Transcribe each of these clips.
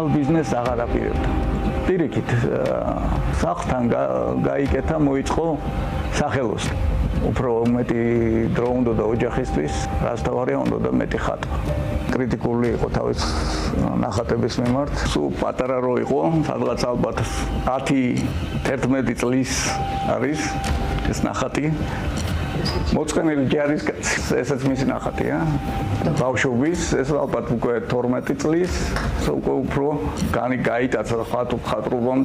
ახალ ბიზნესს აღარ აპირებდა. პირიქით, სახლთან გაიკეთა, მოიწყო სახელოსნო. უფრო მეტი დრო უნდა და ოჯახისთვის, რაც თავარია უნდა და მეტი ხატვა. კრიტიკული იყო თავის ნახატების მიმართ. სულ პატარა რო იყო, სადღაც ალბათ 10-11 წლის არის ეს ნახატი. მოწყენილი ჯარის ესეც მისი ნახატია. ბავშვობის, ეს ალბათ უკვე 12 წლის, უკვე უფრო გაიტაცა ხატრობამ.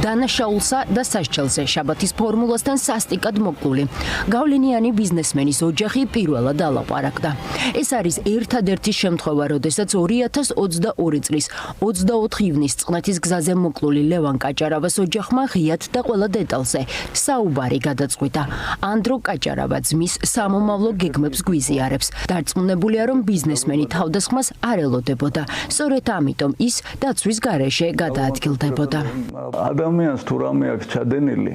დანაშაულსა და სასჯელზე შაბათის ფორმულასთან სასტიკად მოკლული. გავლენიანი ბიზნესმენის ოჯახი პირველად ალაპარაკდა. ეს არის ერთადერთი შემთხვევა, როდესაც 2022 წლის 24 ივნის წყნეთის გზაზე მოკლული ლევან კაჭარავას ოჯახმა ღიად და ყველა დეტალზე საუბარი გადაწყვიტა. ანდრო კაჭარავა ძმის სამომავლო გეგმებს გვიზიარებს. დარწმუნებულია, რომ ბიზნესმენი თავდასხმას არ ელოდებოდა. სწორედ ამიტომ ის დაცვის გარეშე გადაადგილდებოდა. ადამიანს თუ რამე აქვს ჩადენილი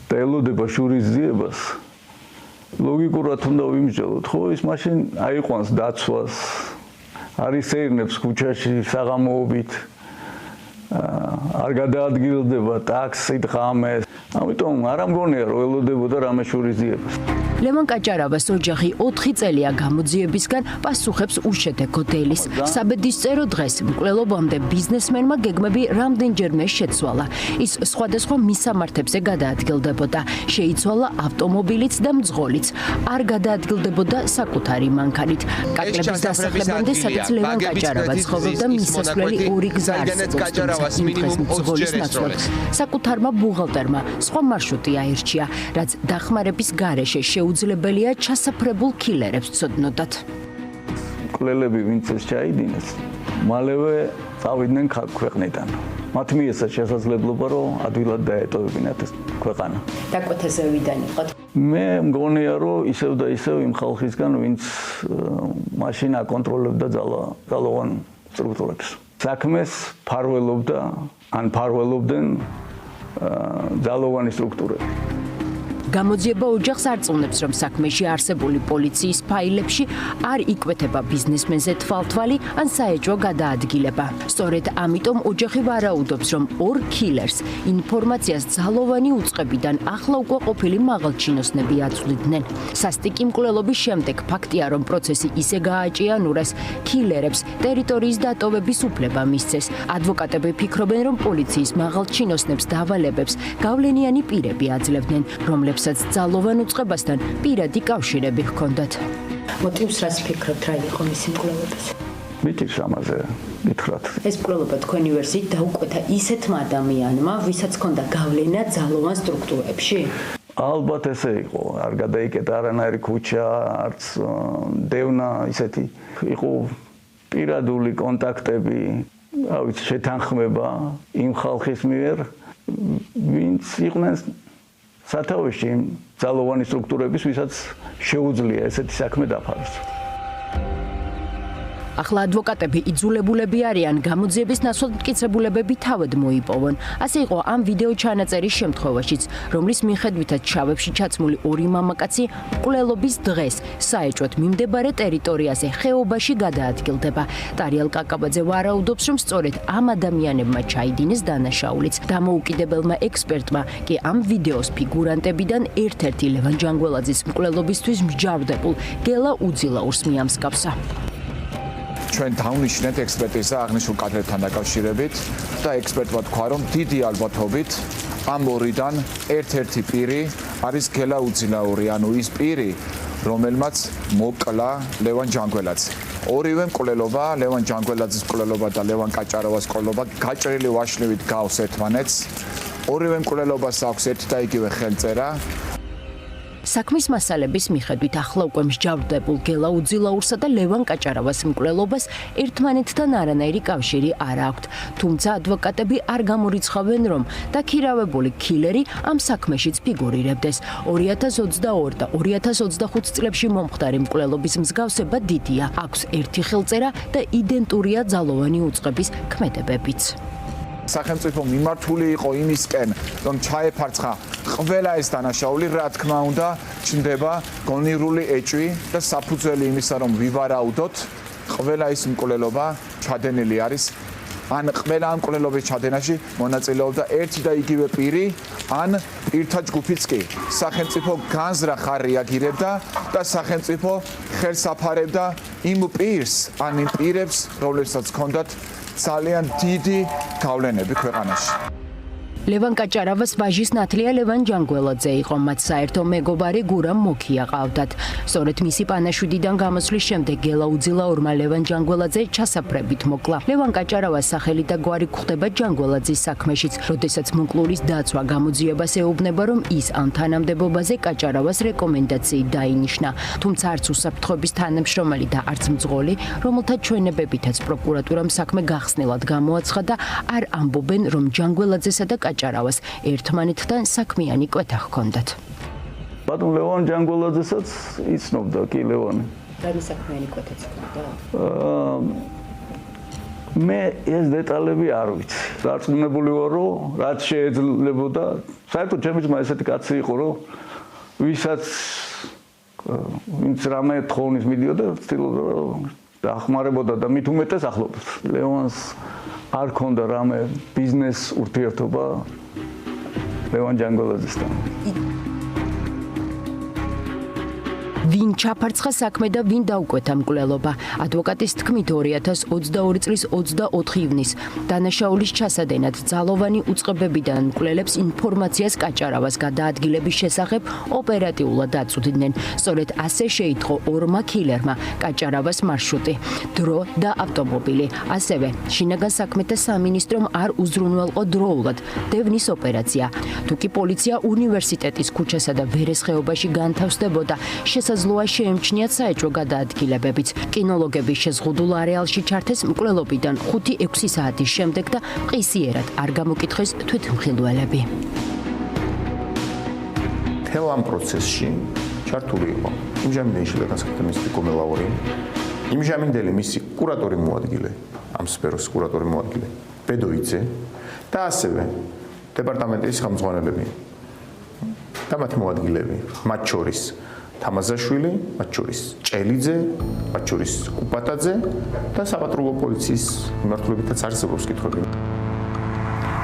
და ელოდება შურის ძიებას, ლოგიკურად უნდა ვიმსჯელოთ, ხო, ის მაშინ აიყვანს დაცვას, არის ეირნებს ქუჩაში საღამოობით, არ გადაადგილდება ტაქსით ღამეს. ამიტომ არ ამგონია რომ ელოდებოდა რამე შურის ძიებას. ლევან კაჭარავას ოჯახი 4 წელია გამოძიებისგან პასუხებს უშედეგო დელის. საბედისწერო დღეს მკვლელობამდე ბიზნესმენმა გეგმები რამდენჯერმე შეცვალა. ის სხვადასხვა მისამართებზე გადაადგილდებოდა. შეიცვალა ავტომობილიც და მძღოლიც. არ გადაადგილდებოდა საკუთარი მანქანით. კაკლების დასახლებამდე, სადაც ლევან კაჭარავა ცხოვრობდა, მისასვლელი 2 გზა არსებობს. იმ დღეს მძღოლის ნაცვლად საკუთარმა ბუღალტერმა სხვა მარშრუტი აირჩია, რაც დახმარების გარეშე შეუძლებელია ჩასაფრებულ კილერებს ცოდნოდათ. მკვლელები ვინც ეს ჩაიდინეს, მალევე წავიდნენ ქვეყნიდან. მათ მიეცა შესაძლებლობა, რომ ადვილად დაეტოვებინათ ეს ქვეყანა. დაკვეთაზე ვიდან იყოთ? მე მგონია, რომ ისევ და ისევ იმ ხალხისგან, ვინც მაშინ აკონტროლებდა ძალოვან სტრუქტურებს. საქმეს ფარველობდა, ან ფარველობდნენ ძალოვანი სტრუქტურები. გამოძიება ოჯახს არწმუნებს, რომ საქმეში არსებული პოლიციის ფაილებში არ იკვეთება ბიზნესმენზე თვალთვალი ან საეჭვო გადაადგილება. სწორედ ამიტომ ოჯახი ვარაუდობს, რომ 2 კილერს ინფორმაციას ძალოვანი უწყებიდან ახლა უკვე ყოფილი მაღალჩინოსნები აწვდიდნენ. სასტიკი მკვლელობის შემდეგ ფაქტია, რომ პროცესი ისე გააჭიანურეს, კილერებს ტერიტორიის დატოვების უფლება მისცეს. ადვოკატები ფიქრობენ, რომ პოლიციის მაღალჩინოსნებს დავალებებს გავლენიანი პირები აძლევდნენ, რომლებსაც ძალოვან უწყებასთან პირადი კავშირები ჰქონდათ. მოტივს რას ფიქრობთ, რა იყო მისი მკვლელობის? მიტივს ამაზე გითხრათ. ეს მკვლელობა თქვენი ვერსიით დაუკვეთა ისეთმა ადამიანმა, ვისაც ჰქონდა გავლენა ძალოვან სტრუქტურებში? ალბათ ესე იყო, არ გადაიკეტა არანაირი ქუჩა, არც დევნა, ისეთი იყო პირადული კონტაქტები, რა ვიცი, შეთანხმება იმ ხალხის მიერ, ვინც იყვნენ სათავეში ძალოვანი სტრუქტურების, ვისაც შეუძლია ესეთი საქმე დაფაროს. ახლა ადვოკატები იძულებულები არიან გამოძიების ნაცვლად მტკიცებულებები თავად მოიპოვონ. ასე იყო ამ ვიდეო ჩანაწერის შემთხვევაშიც, რომლის მიხედვითაც შავებში ჩაცმული 2 მამაკაცი მკვლელობის დღეს საეჭვოდ მიმდებარე ტერიტორიაზე ხეობაში გადაადგილდება. ტარიელ კაკაბაძე ვარაუდობს, რომ სწორედ ამ ადამიანებმა ჩაიდინეს დანაშაულიც. დამოუკიდებელმა ექსპერტმა კი ამ ვიდეოს ფიგურანტებიდან ერთ-ერთი ლევან ჯანგველაძის მკვლელობისთვის მსჯავრდებულ გელა უძილაურს მიამსგავსა. ჩვენ დავნიშნეთ ექსპერტიზა აღნიშნულ კადრებთან დაკავშირებით და ექსპერტმა თქვა, რომ დიდი ალბათობით ამ ორიდან ერთ-ერთი პირი არის გელა უძილაური, ანუ ის პირი, რომელმაც მოკლა ლევან ჯანგველაძე. ორივე მკვლელობა, ლევან ჯანგველაძის მკვლელობა და ლევან კაჭარავას მკვლელობა გაჭრილი ვაშლივით გავს ერთმანეთს. ორივე მკვლელობას აქვს ერთი და იგივე ხელწერა. საქმის მასალების მიხედვით ახლა უკვე მსჯავრდებულ გელა უძილაურსა და ლევან კაჭარავას მკვლელობას ერთმანეთთან არანაირი კავშირი არ აქვთ. თუმცა ადვოკატები არ გამორიცხავენ, რომ დაქირავებული კილერი ამ საქმეშიც ფიგურირებდეს. 2022 და 2025 წლებში მომხდარი მკვლელობის მსგავსება დიდია. აქვს ერთი ხელწერა და იდენტურია ძალოვანი უწყების ქმედებებიც. სახელმწიფო მიმართული იყო იმისკენ, რომ ჩაეფარცხა ყველა ეს დანაშაული, რა თქმა უნდა, ჩნდება გონივრული ეჭვი და საფუძველი იმისა, რომ ვივარაუდოთ, ყველა ის მკვლელობა ჩადენილი არის. ან ყველა ამ მკვლელობის ჩადენაში მონაწილეობდა ერთი და იგივე პირი, ან პირთა ჯგუფიც კი. სახელმწიფო განზრახ არ რეაგირებდა და სახელმწიფო ხელს აფარებდა იმ პირს, ან იმ პირებს, რომლებსაც ჰქონდათ ძალიან დიდი გავლენები ქვეყანაში. ლევან კაჭარავას ვაჟის ნათლია ლევან ჯანგველაძე იყო, მათ საერთო მეგობარი გურამ მოქია ყავდათ. სწორედ მისი პანაშვიდიდან გამოსვლის შემდეგ გელაუძილაურმა ლევან ჯანგველაძე ჩასაფრებით მოკლა. ლევან კაჭარავას სახელი და გვარი გვხვდება ჯანგველაძის საქმეშიც, როდესაც მოკლურის დაცვა გამოძიებას ეუბნება, რომ ის ამ თანამდებობაზე კაჭარავას რეკომენდაციით დაინიშნა. თუმცა არც უსაფრთხოების თანამშრომელი და არც მძღოლი, რომელთა ჩვენებებითაც პროკურატურამ საქმე გახსნილად გამოაცხადა, არ ამბობენ, რომ ჯანგველაძესა და კაჭარავას ერთმანეთთან საქმიანი კვეთა ჰქონდათ. ბატონ ლევან ჯანგველაძესაც იცნობდა კი ლევანი. რამე საქმიანი კვეთაც ჰქონდა? მე ეს დეტალები არ ვიცი. დარწმუნებული ვარ, რომ რაც შეეძლებოდა, საერთოდ ჩემი ძმა ესეთი კაცი იყო, რომ ვისაც ვინც რამე თხოვნით მიდიოდა, ცდილობდა რომ დაახმარებოდა და მით უმეტეს ახლობდათ. ლევანს არ ქონდა რამე ბიზნეს ურთიერთობა ლევან ჯანგველაძესთან. ვინ ჩაფარცხა საქმე და ვინ დაუკვეთა მკვლელობა? ადვოკატის თქმით 2022 წლის 24 ივნისს დანაშაულის ჩასადენად ძალოვანი უწყებებიდან მკვლელებს ინფორმაციას კაჭარავას გადაადგილების შესახებ ოპერატიულად აწვდიდნენ. სწორედ ასე შეიტყო ორმა კილერმა კაჭარავას მარშრუტი, დრო და ავტომობილი. ასევე შინაგან საქმეთა სამინისტრომ არ უზრუნველყო დროულად დევნის ოპერაცია. თუკი პოლიცია უნივერსიტეტის ქუჩასა და ვერეს ხეობაში განთავსდებოდა, შესაძლოა შეემჩნიათ საეჭვო გადაადგილებებიც. კინოლოგების შეზღუდულ არეალში ჩართეს მკვლელობიდან 5-6 საათის შემდეგ და მყისიერად არ გამოკითხეს თვითმხილველები. მთელ ამ პროცესში ჩართული იყო იმჟამინდელი შინაგან საქმეთა მინისტრი კომელაური, იმჟამინდელი მისი კურატორი მოადგილე, ამ სფეროს კურატორი მოადგილე ბედოიძე და ასევე დეპარტამენტის ხელმძღვანელები და მათი მოადგილეები, მათ შორის თამაზაშვილი, მათ შორის ჭელიძე, მათ შორის კუპატაძე და საპატრულო პოლიციის მიმართულებითაც არსებობს კითხვები.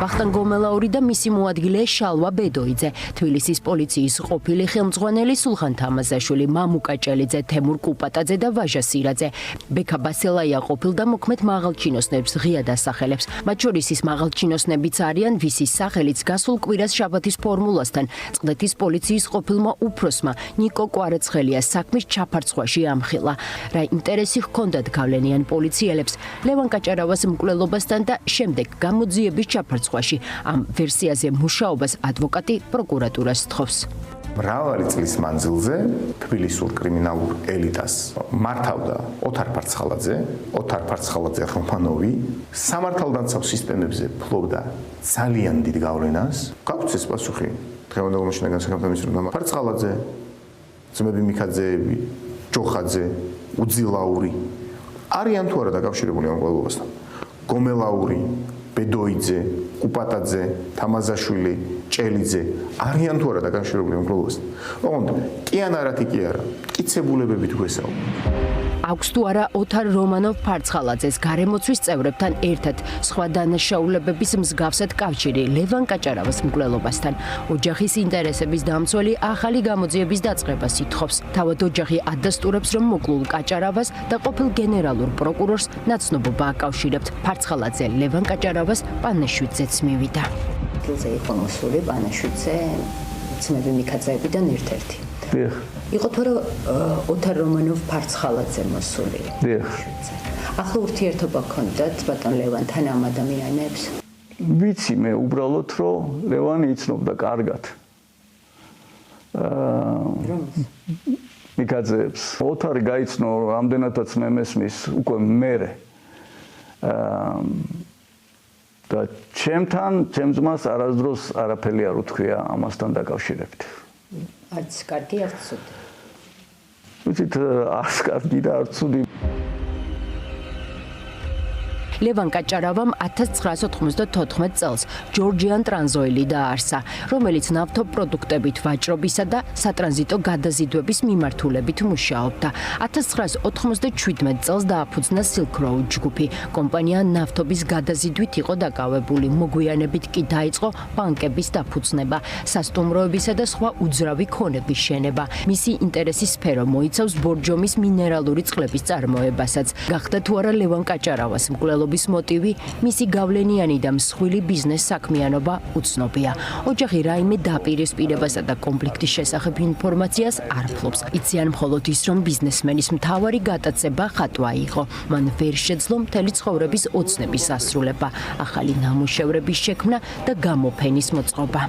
ვახტანგ გომელაური და მისი მოადგილე შალვა ბედოიძე, თბილისის პოლიციის ყოფილი ხელმძღვანელი სულხან თამაზაშვილი, მამუკა ჭელიძე, თემურ კუპატაძე და ვაჟა სირაძე. ბექა ბასელაია ყოფილ და მოქმედ მაღალჩინოსნებს ღია დასახელებს. მათ შორის ის მაღალჩინოსნებიც არიან, ვისის სახელიც გასულ კვირას შაბათის ფორმულასთან წყდეთის პოლიციის ყოფილმა უფროსმა ნიკო კვარაცხელიას საქმის ჩაფარცხვაში ამხილა. რა ინტერესი ჰქონდათ გავლენიან პოლიციელებს ლევან კაჭარავას მკვლელობასთან და შემდეგ გამოძიების ჩაფარცხვაში. ამ ვერსიაზე მუშაობას ადვოკატი პროკურატურას სთხოვს. მრავალი წლის მანძილზე თბილისურ კრიმინალურ ელიტას მართავდა ოთარ ფარცხალაძე, ოთარ ფარცხალაძე რომანოვი, სამართალდამცავ სისტემებზე ფლობდა ძალიან დიდ გავლენას. გაგვცეს ეს პასუხი დღევანდელ შინაგან საქმეთა მინისტრმა ფარცხალაძე, ძმები მიქაძეები, ჯოხაძე, უძილაური არიან თუ არა დაკავშირებული ამ მკვლელობასთან. გომელაური, ბედოიძე, კუპატაძე, თამაზაშვილი, ჭელიძე არიან თუ არა დაკავშირებული ამ მკვლელობასთან. ოღონდ კი ან არა კი არა, მტკიცებულებები თუ ესაუბრა. აქვს თუ არა ოთარ რომანოვ ფარცხალაძეს გარემოცვის წევრებთან ერთად სხვა დანაშაულებების მსგავსად კავშირი ლევან კაჭარავას მკვლელობასთან. ოჯახის ინტერესების დამცველი ახალი გამოძიების დაწყებას ითხოვს. თავად ოჯახი ადასტურებს, რომ მოკლულ კაჭარავას და ყოფილ გენერალურ პროკურორს ნაცნობობა აკავშირებთ. ფარცხალაძე ლევან კაჭარავას პანაშვიდზეც მივიდა. ფილზე იყო მოსული პანაშვიდზე ძმები მიქაძეებიდან ერთ-ერთი. დიახ. იყო თუ რა ოთარ რომანოვ ფარცხალაძე მოსული. დიახ. ახლა ურთიერთობა ჰქონდათ ბატონ ლევანთან ამ ადამიანებს? ვიცი მე უბრალოდ რომ ლევანი იცნობდა კარგად. მიქაძეებს. ოთარი გაიცნო რამდენადაც მე მესმის უკვე მერე. და ჩემთან, ჩემ ძმას არასდროს არაფერი არ უთქვია ამასთან დაკავშირებით. არც კარგი, არც ცუდი. ვიცით, არც კარგი და არც ცუდი. ლევან კაჭარავამ 1994 წელს ჯორჯიან ტრანზოილი დააარსა, რომელიც ნავთობპროდუქტებით ვაჭრობისა და სატრანზიტო გადაზიდვების მიმართულებით მუშაობდა. 1997 წელს დააფუძნა Silk Road ჯგუფი. კომპანია ნავთობის გადაზიდვით იყო დაკავებული, მოგვიანებით კი დაიწყო ბანკების დაფუძნება, სასტუმროებისა და სხვა უძრავი ქონების შენება. მისი ინტერესის სფერო მოიცავს ბორჯომის მინერალური წყლების წარმოებასაც. გახდა თუ არა ლევან კაჭარავას მკვლელობის მოტივი, მისი გავლენიანი და მსხვილი ბიზნეს საქმიანობა უცნობია. ოჯახი რაიმე დაპირისპირებასა და კონფლიქტის შესახებ ინფორმაციას არ ფლობს. იციან მხოლოდ ის, რომ ბიზნესმენის მთავარი გატაცება ხატვა იყო. მან ვერ შეძლო მთელი ცხოვრების ოცნების ასრულება, ახალი ნამუშევრების შექმნა და გამოფენის მოწყობა.